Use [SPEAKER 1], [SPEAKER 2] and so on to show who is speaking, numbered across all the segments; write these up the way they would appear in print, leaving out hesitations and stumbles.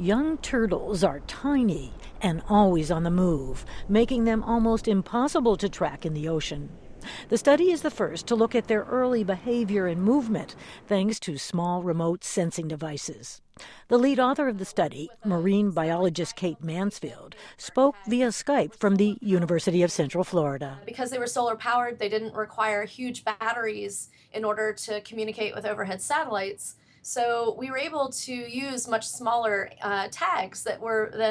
[SPEAKER 1] Young turtles are tiny and always on the move, making them almost impossible to track in the ocean. The study is the first to look at their early behavior and movement, thanks to small remote sensing devices. The lead author of the study, marine biologist Kate Mansfield, spoke via Skype from the University of Central Florida.
[SPEAKER 2] Because they were solar powered, they didn't require huge batteries in order to communicate with overhead satellites. So we were able to use much smaller tags that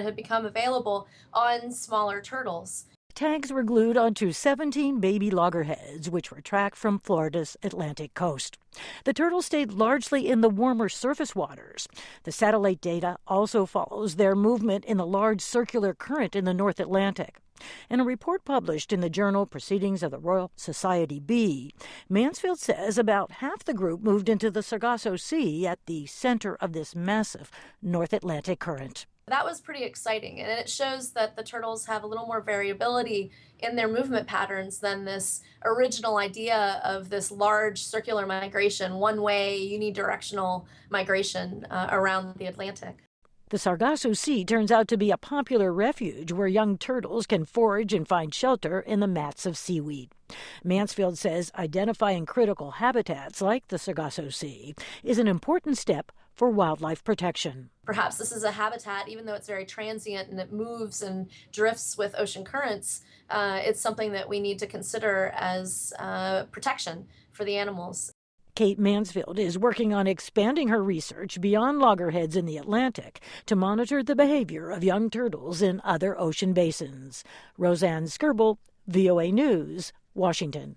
[SPEAKER 2] had become available on smaller turtles.
[SPEAKER 1] Tags were glued onto 17 baby loggerheads, which were tracked from Florida's Atlantic coast. The turtles stayed largely in the warmer surface waters. The satellite data also follows their movement in the large circular current in the North Atlantic. In a report published in the journal Proceedings of the Royal Society B, Mansfield says about half the group moved into the Sargasso Sea at the center of this massive North Atlantic current.
[SPEAKER 2] That was pretty exciting, and it shows that the turtles have a little more variability in their movement patterns than this original idea of this large circular migration, one way, unidirectional migration around the Atlantic.
[SPEAKER 1] The Sargasso Sea turns out to be a popular refuge where young turtles can forage and find shelter in the mats of seaweed. Mansfield says identifying critical habitats like the Sargasso Sea is an important step for wildlife protection.
[SPEAKER 2] Perhaps this is a habitat, even though it's very transient and it moves and drifts with ocean currents, it's something that we need to consider as protection for the animals.
[SPEAKER 1] Kate Mansfield is working on expanding her research beyond loggerheads in the Atlantic to monitor the behavior of young turtles in other ocean basins. Rosanne Skirble, VOA News, Washington.